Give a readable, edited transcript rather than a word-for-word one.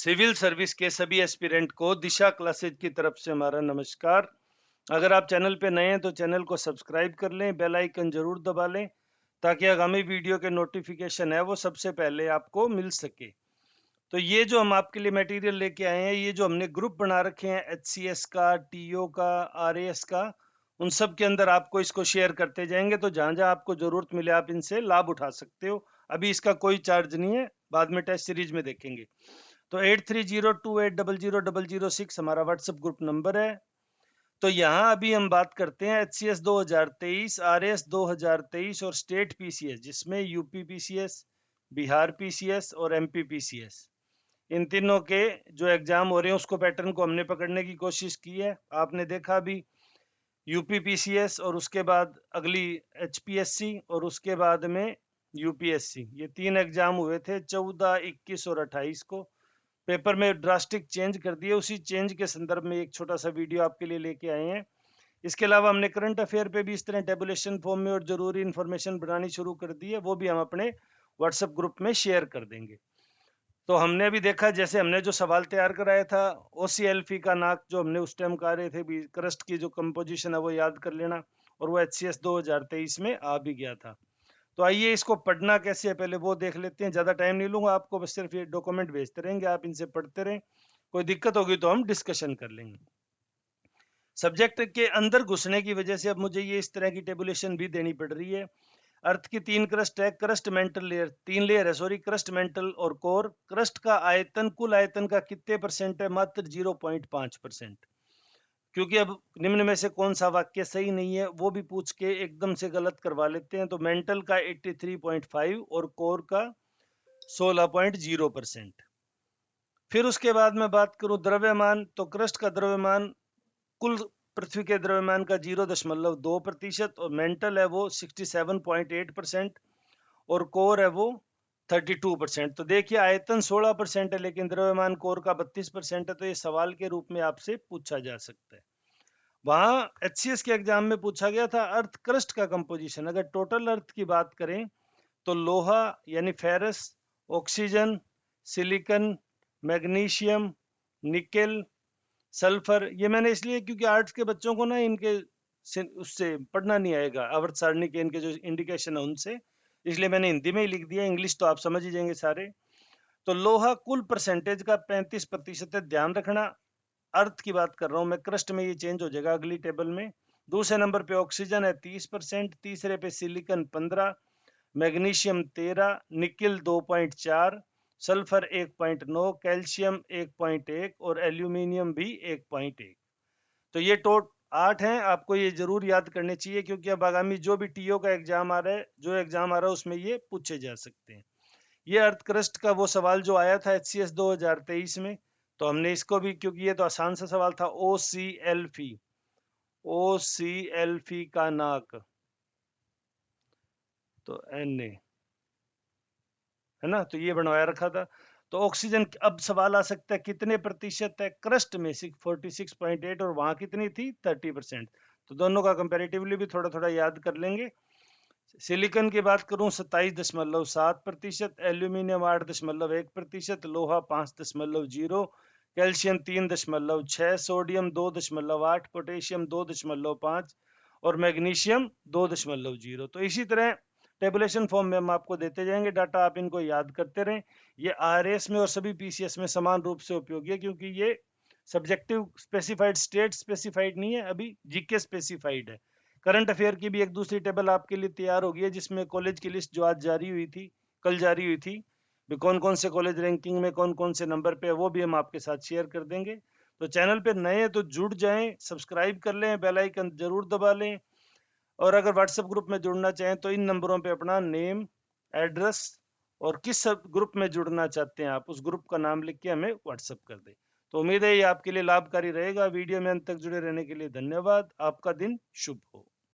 Civil service के सभी aspirant को दिशा क्लासेज की तरफ से हमारा नमस्कार। अगर आप चैनल पे नए हैं तो चैनल को सब्सक्राइब कर लें, बेल आइकन जरूर दबा लें ताकि आगामी वीडियो के नोटिफिकेशन है वो सबसे पहले आपको मिल सके। तो ये जो हम आपके लिए मटेरियल लेके आए हैं, ये जो हमने ग्रुप बना रखे हैं HCS का, TO का, RAS का, उन सब के अंदर आपको इसको शेयर करते जाएंगे। तो जहां जहां आपको जरूरत मिले आप इनसे लाभ उठा सकते हो। अभी इसका कोई चार्ज नहीं है, बाद में टेस्ट सीरीज में देखेंगे। तो 8302800006 हमारा व्हाट्सएप ग्रुप नंबर है। तो यहाँ अभी हम बात करते हैं HCS 2023, RAS 2023 और स्टेट PCS, जिसमें यूपी PCS, बिहार PCS और MP PCS, इन तीनों के जो एग्जाम हो रहे हैं उसको पैटर्न को हमने पकड़ने की कोशिश की है। आपने देखा अभी यूपी PCS और उसके बाद अगली HPSC और उसके बाद में UPSC, ये तीन एग्जाम हुए थे 14, 21 और 28 को। पेपर में ड्रास्टिक चेंज कर दिए, उसी चेंज के संदर्भ में एक छोटा सा वीडियो आपके लिए लेके आए हैं। इसके अलावा हमने करंट अफेयर पे भी इस तरह टेबुलेशन फॉर्म में और जरूरी इंफॉर्मेशन बनानी शुरू कर दी है, वो भी हम अपने व्हाट्सएप ग्रुप में शेयर कर देंगे। तो हमने अभी देखा, जैसे हमने जो सवाल तैयार कराया था OCLP का नाक, जो हमने उस टाइम कहा रहे थे भी क्रस्ट की जो कंपोजिशन है वो याद कर लेना, और वो HCS 2023 में आ भी गया था। तो आइए इसको पढ़ना कैसे है पहले वो देख लेते हैं। ज़्यादा टाइम नहीं लूंगा आपको, बस सिर्फ ये डॉक्यूमेंट भेजते रहेंगे, आप इनसे पढ़ते रहें। कोई दिक्कत होगी तो हम डिस्कशन कर लेंगे। सब्जेक्ट के अंदर घुसने की वजह से अब मुझे ये इस तरह की टेबुलेशन भी देनी पड़ रही है। अर्थ की तीन क्रस्ट है, क्रस्ट मेंटल लेयर, तीन लेयर है सॉरी, क्रस्ट मेंटल और कोर। क्रस्ट का आयतन, कुल आयतन का कितने परसेंट है? मात्र 0.5%। क्योंकि अब निम्न में से कौन सा वाक्य सही नहीं है वो भी पूछ के एकदम से गलत करवा लेते हैं। तो मेंटल का 83.5 और कोर का 16.0%। फिर उसके बाद मैं बात करूं द्रव्यमान, तो क्रस्ट का द्रव्यमान कुल पृथ्वी के द्रव्यमान का 0.2% और मेंटल है वो 67.8% और कोर है वो 32%। तो देखिए आयतन 16% है लेकिन द्रव्यमान कोर का 32% है। तो ये सवाल के रूप में आपसे पूछा जा सकता है। वहां HCS के एग्जाम में पूछा गया था अर्थ क्रस्ट का कंपोजिशन। अगर टोटल अर्थ की बात करें तो लोहा यानी ferrous, oxygen, silicon, magnesium, nickel, sulphur, ये मैंने इसलिए क्योंकि आर्ट्स के बच्चों को ना इनके उससे पढ़ना नहीं आएगा, आवर्त सारणी के इनके जो इंडिकेशन है उनसे, इसलिए मैंने हिंदी में ही लिख दिया, इंग्लिश तो आप समझ ही जाएंगे सारे। तो लोहा कुल परसेंटेज का 35% है, ध्यान रखना। अर्थ की बात कर रहा हूं मैं, क्रस्ट में ये चेंज हो जाएगा अगली टेबल में। दूसरे नंबर पे ऑक्सीजन है 30%, तीसरे पे silicon 15, magnesium 13, nickel 2.4, sulphur 1.9, calcium 1.1 और एल्यूमिनियम भी 1.1। तो ये टोट 8 हैं। आपको ये जरूर याद करने चाहिए क्योंकि अब आगामी जो भी TO का एग्जाम आ रहा है, जो एग्जाम आ रहा है उसमें ये पूछे जा सकते हैं। ये अर्थ क्रस्ट का वो सवाल जो आया था HCS 2023 में, तो हमने इसको भी, क्योंकि ये तो आसान सा सवाल था, OCLP का नाक, तो Na है ना, तो ये बनवाया रखा था। तो ऑक्सीजन अब सवाल आ सकता है कितने प्रतिशत है क्रस्ट में? 46.8 और वहां कितनी थी? 30%। तो दोनों का कंपेरेटिवली भी थोड़ा थोड़ा याद कर लेंगे। सिलिकॉन की बात करूं 27.7%, एल्यूमिनियम 8.1%, लोहा 5.0, कैल्शियम 3.6, सोडियम 2.8, पोटेशियम 2.5 और मैग्नीशियम 2.0। तो इसी तरह टेबुलेशन फॉर्म में हम आपको देते जाएंगे डाटा, आप इनको याद करते रहें। ये RAS में और सभी PCS में समान रूप से उपयोगी है क्योंकि ये सब्जेक्टिव स्पेसिफाइड, स्टेट स्पेसिफाइड नहीं है, अभी GK स्पेसिफाइड है। करंट अफेयर की भी एक दूसरी टेबल आपके लिए तैयार हो गई है जिसमें कॉलेज की लिस्ट जो आज जारी हुई थी, कल जारी हुई थी, कौन कौन से कॉलेज रैंकिंग में कौन कौन से नंबर पे है, वो भी हम आपके साथ शेयर कर देंगे। तो चैनल पे नए हैं तो जुड़ जाएं, सब्सक्राइब कर लें, बेल आइकन जरूर दबा लें। और अगर व्हाट्सएप ग्रुप में जुड़ना चाहें तो इन नंबरों पे अपना नेम, एड्रेस और किस ग्रुप में जुड़ना चाहते हैं आप, उस ग्रुप का नाम लिख के हमें व्हाट्सएप कर दें। तो उम्मीद है ये आपके लिए लाभकारी रहेगा। वीडियो में अंत तक जुड़े रहने के लिए धन्यवाद। आपका दिन शुभ हो।